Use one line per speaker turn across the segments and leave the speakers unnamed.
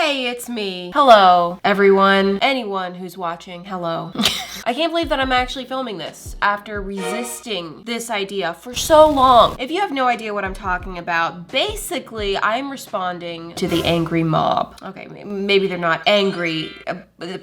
Hey, it's me. Hello, everyone. Anyone who's watching, hello. I can't believe that I'm actually filming this after resisting this idea for so long. If you have no idea what I'm talking about, basically I'm responding to the angry mob. Okay, maybe they're not angry,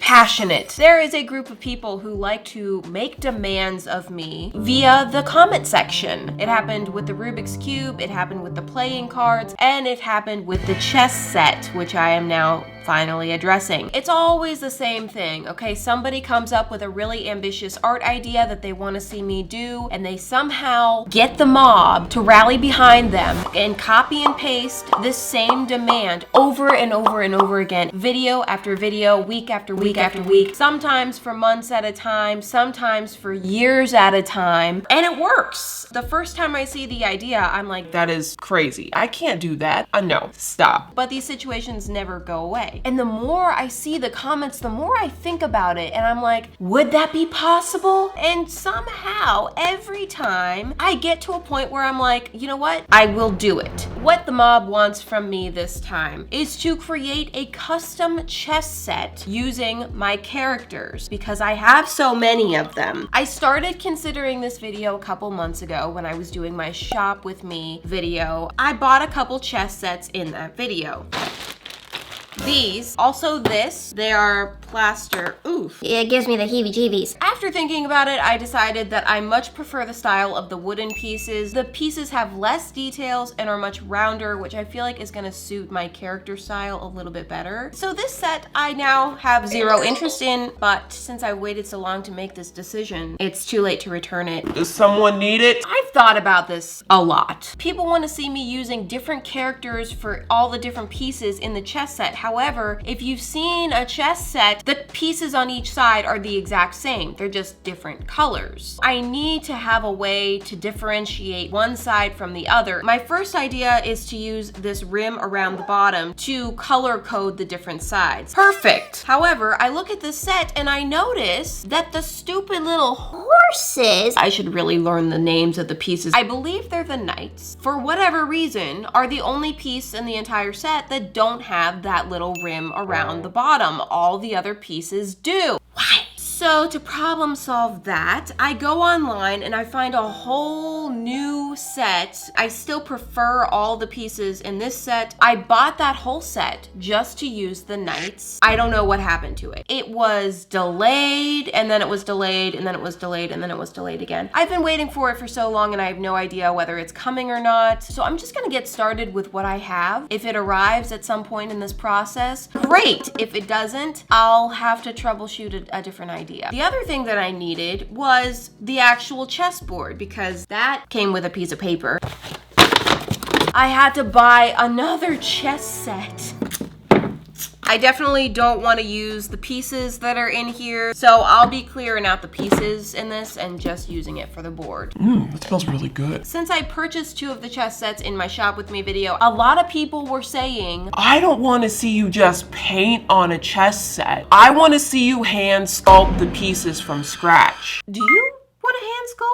passionate. There is a group of people who like to make demands of me via the comment section. It happened with the Rubik's Cube, it happened with the playing cards, and it happened with the chess set, which I am now finally addressing. It's always the same thing, okay? Somebody comes up with a really ambitious art idea that they want to see me do, and they somehow get the mob to rally behind them and copy and paste this same demand over and over and over again, video after video, week after week after week, sometimes for months at a time, sometimes for years at a time, and it works. The first time I see the idea, I'm like, that is crazy. I can't do that. No, stop. But these situations never go away. And the more I see the comments, the more I think about it, and I'm like, would that be possible? And somehow, every time, I get to a point where I'm like, you know what? I will do it. What the mob wants from me this time is to create a custom chess set using my characters, because I have so many of them. I started considering this video a couple months ago when I was doing my shop with me video. I bought a couple chess sets in that video. These, also this, they are plaster. Oof.
It gives me the heebie-jeebies.
After thinking about it, I decided that I much prefer the style of the wooden pieces. The pieces have less details and are much rounder, which I feel like is gonna suit my character style a little bit better. So this set I now have zero interest in, but since I waited so long to make this decision, it's too late to return it.
Does someone need it?
I've thought about this a lot. People want to see me using different characters for all the different pieces in the chess set. However, if you've seen a chess set, the pieces on each side are the exact same. They're just different colors. I need to have a way to differentiate one side from the other. My first idea is to use this rim around the bottom to color code the different sides. Perfect. However, I look at this set and I notice that the stupid little horses, I should really learn the names of the pieces. I believe they're the knights, for whatever reason, are the only piece in the entire set that don't have that little rim around the bottom. All the other pieces do. Why? So to problem solve that, I go online and I find a whole new set. I still prefer all the pieces in this set. I bought that whole set just to use the knights. I don't know what happened to it. It was delayed, and then it was delayed, and then it was delayed, and then it was delayed again. I've been waiting for it for so long and I have no idea whether it's coming or not. So I'm just gonna get started with what I have. If it arrives at some point in this process, great. If it doesn't, I'll have to troubleshoot a different idea. The other thing that I needed was the actual chessboard, because that came with a piece of paper. I had to buy another chess set. I definitely don't want to use the pieces that are in here, so I'll be clearing out the pieces in this and just using it for the board.
That smells really good.
Since I purchased 2 of the chess sets in my shop with me video, a lot of people were saying,
I don't want to see you just paint on a chess set. I want to see you hand sculpt the pieces from scratch.
do you want to hand sculpt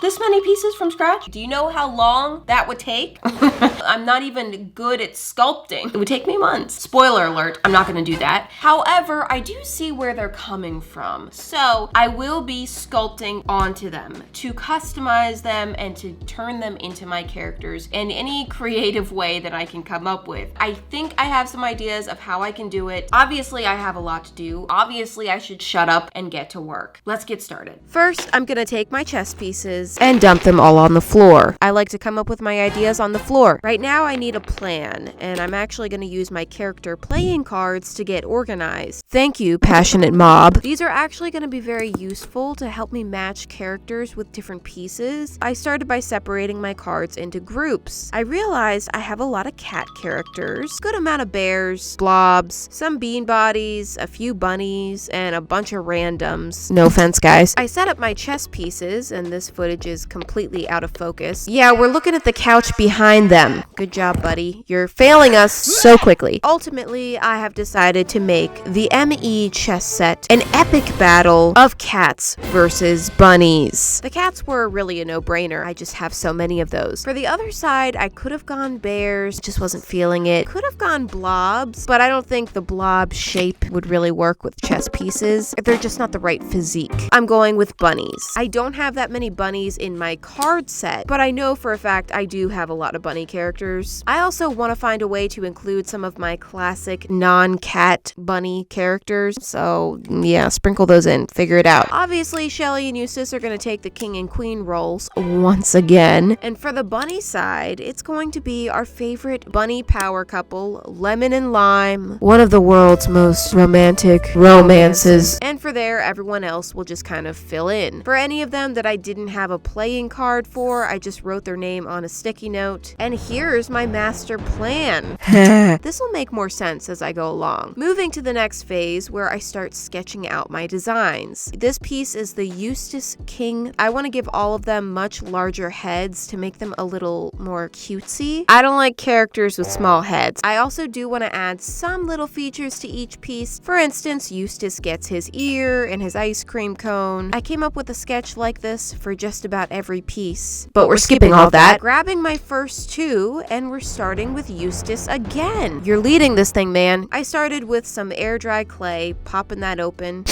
this many pieces from scratch? Do you know how long that would take? I'm not even good at sculpting. It would take me months. Spoiler alert, I'm not gonna do that. However, I do see where they're coming from. So I will be sculpting onto them to customize them and to turn them into my characters in any creative way that I can come up with. I think I have some ideas of how I can do it. Obviously, I have a lot to do. Obviously, I should shut up and get to work. Let's get started. First, I'm gonna take my chess pieces and dump them all on the floor. I like to come up with my ideas on the floor. Right now I need a plan, and I'm actually going to use my character playing cards to get organized. Thank you, passionate mob. These are actually going to be very useful to help me match characters with different pieces. I started by separating my cards into groups. I realized I have a lot of cat characters, good amount of bears, blobs, some bean bodies, a few bunnies, and a bunch of randoms. No offense, guys. I set up my chess pieces, and this footage which is completely out of focus. Yeah, we're looking at the couch behind them. Good job, buddy. You're failing us so quickly. Ultimately, I have decided to make the ME chess set an epic battle of cats versus bunnies. The cats were really a no-brainer. I just have so many of those. For the other side, I could have gone bears, just wasn't feeling it. Could have gone blobs, but I don't think the blob shape would really work with chess pieces. They're just not the right physique. I'm going with bunnies. I don't have that many bunnies in my card set, but I know for a fact I do have a lot of bunny characters. I also want to find a way to include some of my classic non-cat bunny characters, so yeah, sprinkle those in, figure it out. Obviously, Shelly and Eustace are going to take the king and queen roles once again, and for the bunny side, it's going to be our favorite bunny power couple, Lemon and Lime, one of the world's most romantic romances, and for there, everyone else will just kind of fill in. For any of them that I didn't have a playing card for, I just wrote their name on a sticky note, and here's my master plan. This will make more sense as I go along. Moving to the next phase where I start sketching out my designs. This piece is the Eustace King. I want to give all of them much larger heads to make them a little more cutesy. I don't like characters with small heads. I also do want to add some little features to each piece. For instance, Eustace gets his ear and his ice cream cone. I came up with a sketch like this for just about every piece, but we're skipping all that. Grabbing my first two, and we're starting with Eustace again. You're leading this thing, man. I started with some air dry clay, popping that open.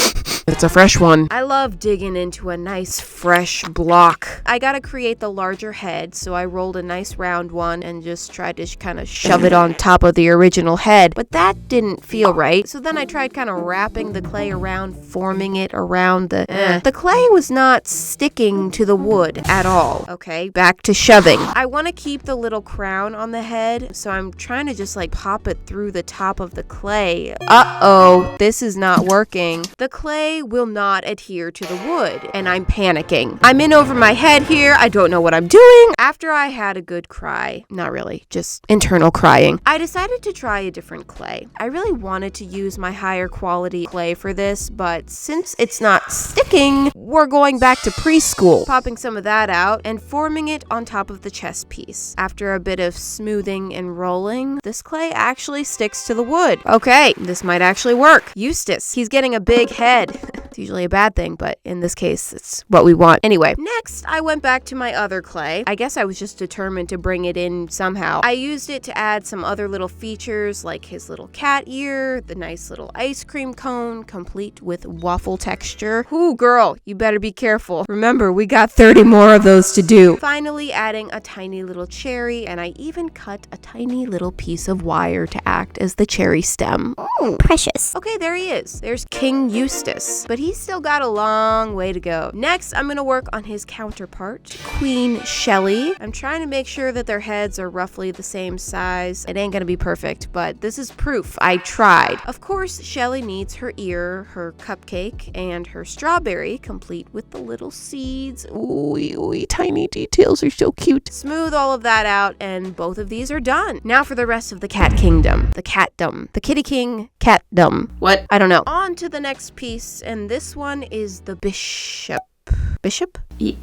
It's a fresh one.
I love digging into a nice fresh block. I gotta create the larger head, so I rolled a nice round one and just tried to kind of shove it on top of the original head, but that didn't feel right. So then I tried kind of wrapping the clay around, forming it around the clay was not sticking to the wood at all. Okay, back to shoving. I want to keep the little crown on the head, so I'm trying to just like pop it through the top of the clay. Uh-oh, this is not working. The clay will not adhere to the wood, and I'm panicking. I'm in over my head here. I don't know what I'm doing. After I had a good cry, not really, just internal crying, I decided to try a different clay. I really wanted to use my higher quality clay for this, but since it's not sticking, we're going back to preschool. Popping some of that out and forming it on top of the chess piece. After a bit of smoothing and rolling, this clay actually sticks to the wood. Okay, this might actually work. Eustace, he's getting a big head. It's usually a bad thing, but in this case, it's what we want. Anyway, next, I went back to my other clay. I guess I was just determined to bring it in somehow. I used it to add some other little features like his little cat ear, the nice little ice cream cone, complete with waffle texture. Ooh, girl, you better be careful. Remember, we got 30 more of those to do. Finally, adding a tiny little cherry, and I even cut a tiny little piece of wire to act as the cherry stem.
Oh, precious.
Okay, there he is. There's King Eustace, but he's still got a long way to go. Next, I'm gonna work on his counterpart, Queen Shelly. I'm trying to make sure that their heads are roughly the same size. It ain't gonna be perfect, but this is proof I tried. Of course, Shelly needs her ear, her cupcake, and her strawberry, complete with the little seeds. Ooh, tiny details are so cute. Smooth all of that out, and both of these are done. Now for the rest of the cat kingdom. The catdom. The kitty king catdom.
What?
I don't know. On to the next piece, and this one is the bishop. Bishop?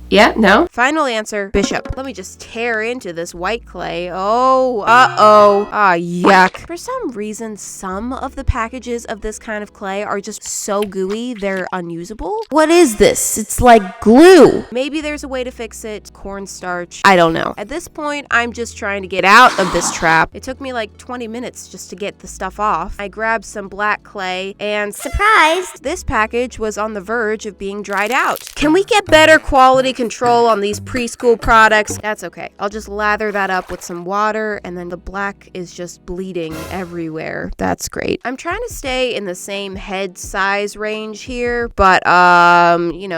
Yeah, no?
Final answer, bishop. Let me just tear into this white clay. Oh, uh-oh. Ah, yuck. For some reason, some of the packages of this kind of clay are just so gooey, they're unusable. What is this? It's like glue. Maybe there's a way to fix it. Cornstarch. I don't know. At this point, I'm just trying to get out of this trap. It took me like 20 minutes just to get the stuff off. I grabbed some black clay and surprise! This package was on the verge of being dried out. Can we get better quality control on these preschool products? That's okay. I'll just lather that up with some water, and then the black is just bleeding everywhere. That's great. I'm trying to stay in the same head size range here, but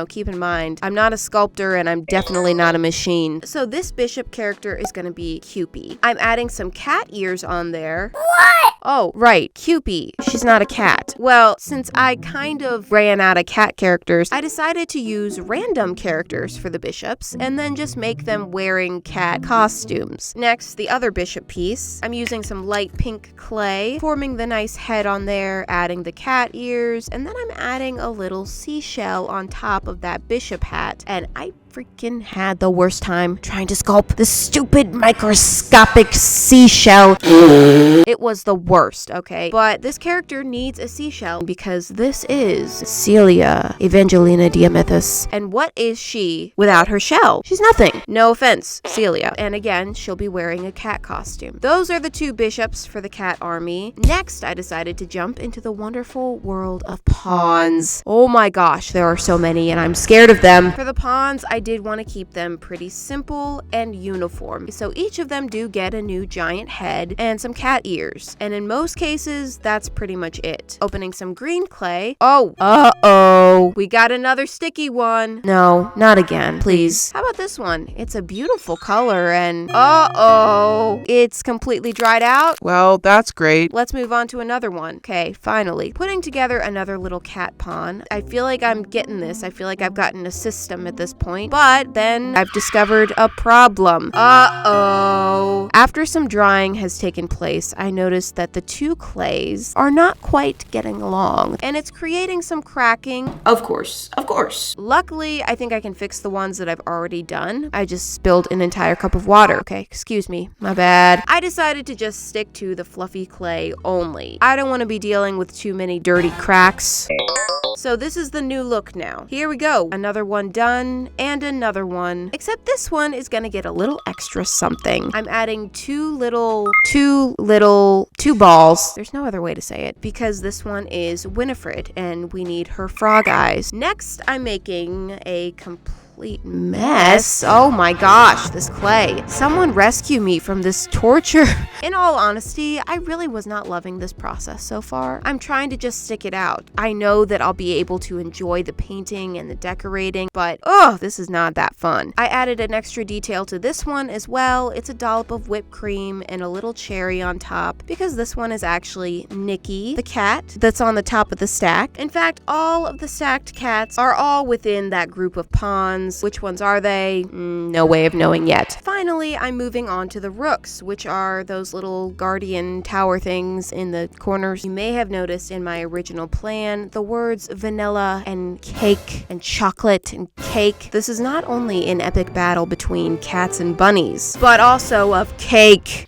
keep in mind, I'm not a sculptor and I'm definitely not a machine. So this bishop character is gonna be Cupid. I'm adding some cat ears on there.
What?
Oh, right, Cupid. She's not a cat. Well, since I kind of ran out of cat characters, I decided to use random characters for the bishops and then just make them wearing cat costumes. Next, the other bishop piece. I'm using some light pink clay, forming the nice head on there, adding the cat ears, and then I'm adding a little seashell on top of that bishop hat. And I freaking had the worst time trying to sculpt this stupid microscopic seashell. It was the worst, okay? But this character needs a seashell because this is Celia Evangelina Diamethus. And what is she without her shell? She's nothing. No offense, Celia. And again, she'll be wearing a cat costume. Those are the two bishops for the cat army. Next, I decided to jump into the wonderful world of pawns. Oh my gosh, there are so many and I'm scared of them. For the pawns, I did want to keep them pretty simple and uniform. So each of them do get a new giant head and some cat ears. And in most cases, that's pretty much it. Opening some green clay. Oh, uh-oh. We got another sticky one. No, not again, please. How about this one? It's a beautiful color and uh-oh. It's completely dried out.
Well, that's great.
Let's move on to another one. Okay, finally. Putting together another little cat pawn. I feel like I'm getting this. I feel like I've gotten a system at this point. But then I've discovered a problem. Uh-oh. After some drying has taken place, I noticed that the two clays are not quite getting along. And it's creating some cracking. Of course. Luckily, I think I can fix the ones that I've already done. I just spilled an entire cup of water. Okay, excuse me. My bad. I decided to just stick to the fluffy clay only. I don't want to be dealing with too many dirty cracks. So this is the new look now. Here we go. Another one done and another one. Except this one is gonna get a little extra something. I'm adding two balls. There's no other way to say it because this one is Winifred and we need her frog eyes. Next, I'm making a complete mess. Oh my gosh, this clay. Someone rescue me from this torture. In all honesty, I really was not loving this process so far. I'm trying to just stick it out. I know that I'll be able to enjoy the painting and the decorating, but this is not that fun. I added an extra detail to this one as well. It's a dollop of whipped cream and a little cherry on top because this one is actually Nikki, the cat that's on the top of the stack. In fact, all of the stacked cats are all within that group of pawns. Which ones are they? No way of knowing yet. Finally, I'm moving on to the Rooks, which are those little guardian tower things in the corners. You may have noticed in my original plan the words vanilla and cake and chocolate and cake. This is not only an epic battle between cats and bunnies, but also of cake.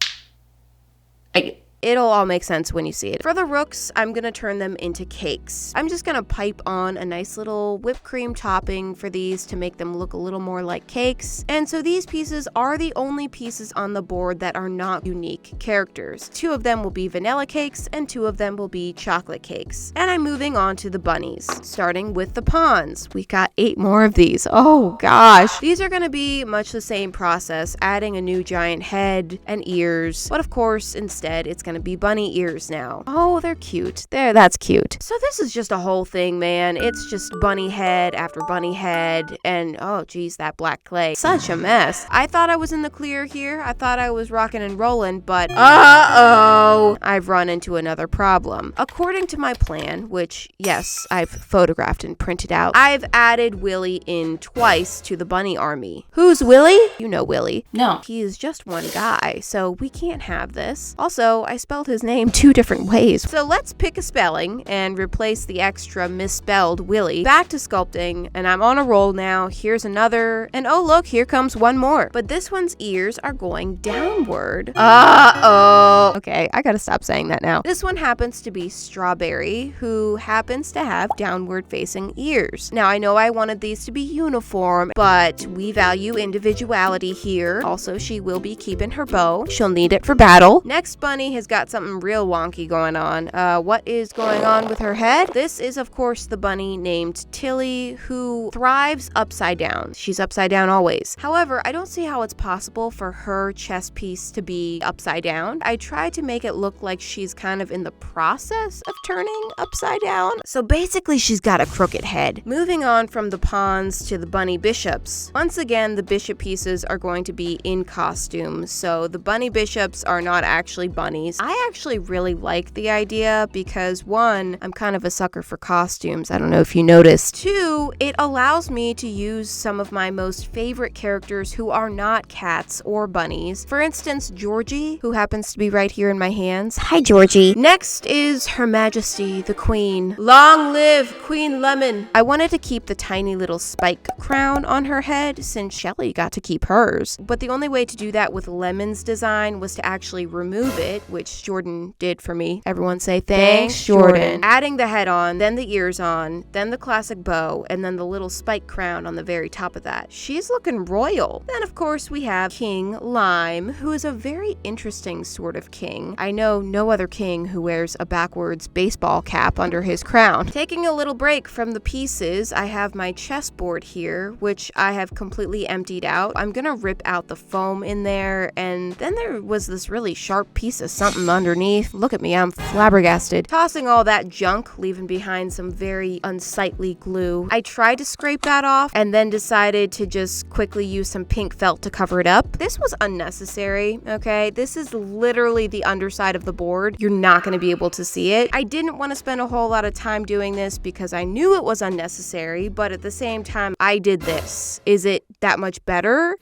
It'll all make sense when you see it. For the Rooks, I'm gonna turn them into cakes. I'm just gonna pipe on a nice little whipped cream topping for these to make them look a little more like cakes. And so these pieces are the only pieces on the board that are not unique characters. 2 of them will be vanilla cakes and 2 of them will be chocolate cakes. And I'm moving on to the bunnies, starting with the pawns. We got 8 more of these. Oh gosh. These are gonna be much the same process, adding a new giant head and ears. But of course, instead, it's gonna be bunny ears now. Oh, they're cute. That's cute. So this is just a whole thing, man. It's just bunny head after bunny head, and oh geez, that black clay. Such a mess. I thought I was in the clear here. I thought I was rocking and rolling, but uh-oh, I've run into another problem. According to my plan, which yes, I've photographed and printed out, I've added Willie in twice to the bunny army. Who's Willie? You know Willie.
No.
He is just one guy, so we can't have this. Also, I spelled his name 2 different ways. So let's pick a spelling and replace the extra misspelled Willie. Back to sculpting, and I'm on a roll now. Here's another, and oh look, here comes one more. But this one's ears are going downward. Uh-oh. Okay, I gotta stop saying that now. This one happens to be Strawberry, who happens to have downward facing ears. Now, I know I wanted these to be uniform, but we value individuality here. Also, she will be keeping her bow. She'll need it for battle. Next bunny has got something real wonky going on. What is going on with her head? This is, of course, the bunny named Tilly, who thrives upside down. She's upside down always. However, I don't see how it's possible for her chest piece to be upside down. I tried to make it look like she's kind of in the process of turning upside down. So basically, she's got a crooked head. Moving on from the pawns to the bunny bishops. Once again, the bishop pieces are going to be in costume. So the bunny bishops are not actually bunnies. I actually really like the idea because 1, I'm kind of a sucker for costumes. I don't know if you noticed. 2, it allows me to use some of my most favorite characters who are not cats or bunnies. For instance, Georgie, who happens to be right here in my hands. Hi, Georgie. Next is Her Majesty, the Queen. Long live Queen Lemon. I wanted to keep the tiny little spike crown on her head since Shelly got to keep hers. But the only way to do that with Lemon's design was to actually remove it, which Jordan did for me. Everyone say thanks, Jordan. Adding the head on, then the ears on, then the classic bow, and then the little spike crown on the very top of that. She's looking royal. Then of course we have King Lime, who is a very interesting sort of king. I know no other king who wears a backwards baseball cap under his crown. Taking a little break from the pieces, I have my chessboard here, which I have completely emptied out. I'm gonna rip out the foam in there, and then there was this really sharp piece of something underneath. Look at me, I'm flabbergasted. Tossing all that junk, leaving behind some very unsightly glue. I tried to scrape that off and then decided to just quickly use some pink felt to cover it up. This was unnecessary, okay? This is literally the underside of the board. You're not gonna be able to see it. I didn't want to spend a whole lot of time doing this because I knew it was unnecessary, but at the same time, I did this. Is it that much better?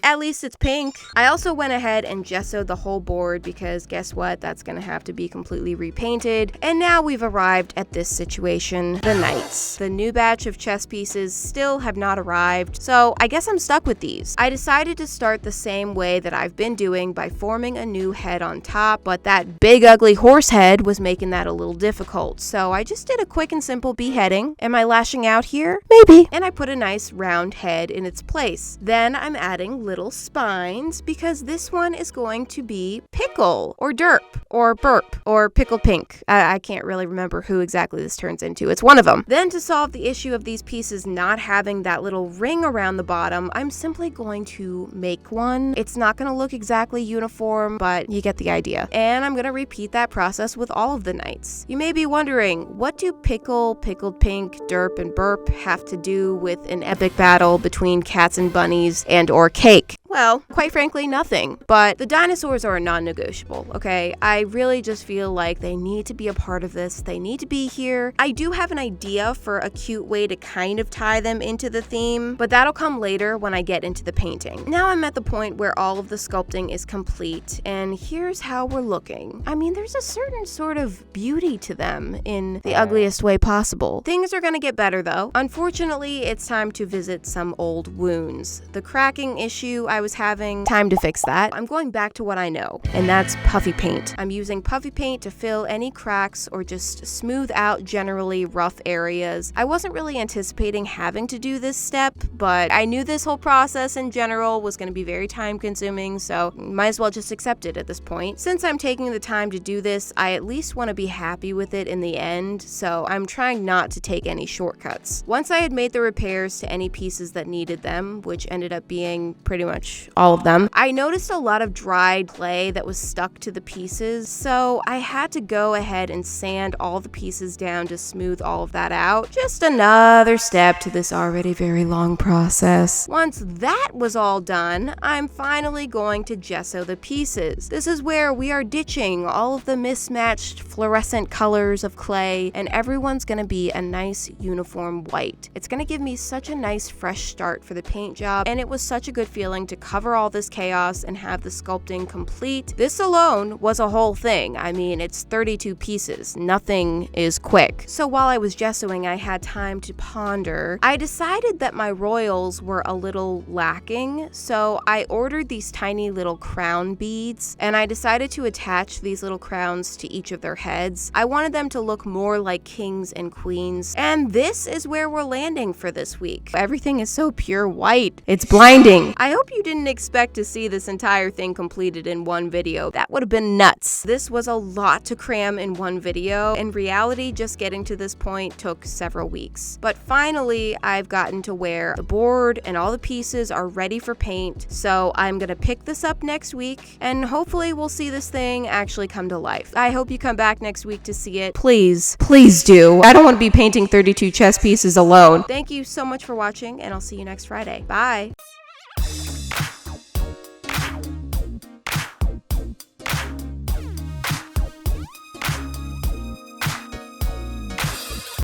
At least it's pink. I also went ahead and gessoed the whole board because guess what? That's gonna have to be completely repainted. And now we've arrived at this situation, the knights. The new batch of chess pieces still have not arrived, so I guess I'm stuck with these. I decided to start the same way that I've been doing by forming a new head on top, but that big ugly horse head was making that a little difficult. So I just did a quick and simple beheading. Am I lashing out here? Maybe. And I put a nice round head in its place. Then I'm adding little spines because this one is going to be Pickle or Derp or Burp or Pickle Pink. I can't really remember who exactly this turns into. It's one of them. Then to solve the issue of these pieces not having that little ring around the bottom, I'm simply going to make one. It's not going to look exactly uniform, but you get the idea. And I'm going to repeat that process with all of the knights. You may be wondering, what do Pickle, Pickled Pink, Derp, and Burp have to do with an epic battle between cats and bunnies and or cake? Well, quite frankly, nothing. But the dinosaurs are a non-negotiable, okay? I really just feel like they need to be a part of this. They need to be here. I do have an idea for a cute way to kind of tie them into the theme, but that'll come later when I get into the painting. Now I'm at the point where all of the sculpting is complete, and here's how we're looking. I mean, there's a certain sort of beauty to them in the ugliest way possible. Things are gonna get better though. Unfortunately, it's time to visit some old wounds. The cracking issue I was having, time to fix that. I'm going back to what I know, and that's puffy paint. I'm using puffy paint to fill any cracks or just smooth out generally rough areas. I wasn't really anticipating having to do this step, but I knew this whole process in general was going to be very time consuming, so might as well just accept it at this point. Since I'm taking the time to do this, I at least want to be happy with it in the end, so I'm trying not to take any shortcuts. Once I had made the repairs to any pieces that needed them, which ended up being pretty much all of them, I noticed a lot of dried clay that was stuck to the pieces, so I had to go ahead and sand all the pieces down to smooth all of that out. Just another step to this already very long process. Once that was all done, I'm finally going to gesso the pieces. This is where we are ditching all of the mismatched fluorescent colors of clay, and everyone's gonna be a nice uniform white. It's gonna give me such a nice fresh start for the paint job, and it was such a good feeling to cover all this chaos and have the sculpting complete. This alone was a whole thing. I mean, it's 32 pieces. Nothing is quick. So while I was gessoing, I had time to ponder. I decided that my royals were a little lacking, so I ordered these tiny little crown beads, and I decided to attach these little crowns to each of their heads. I wanted them to look more like kings and queens, and this is where we're landing for this week. Everything is so pure white. It's blinding. I hope you didn't expect to see this entire thing completed in one video. That would have been nuts. This was a lot to cram in one video. In reality, just getting to this point took several weeks. But finally, I've gotten to where the board and all the pieces are ready for paint. So I'm gonna pick this up next week, and hopefully we'll see this thing actually come to life. I hope you come back next week to see it. Please, please do. I don't want to be painting 32 chess pieces alone. Thank you so much for watching, and I'll see you next Friday. Bye.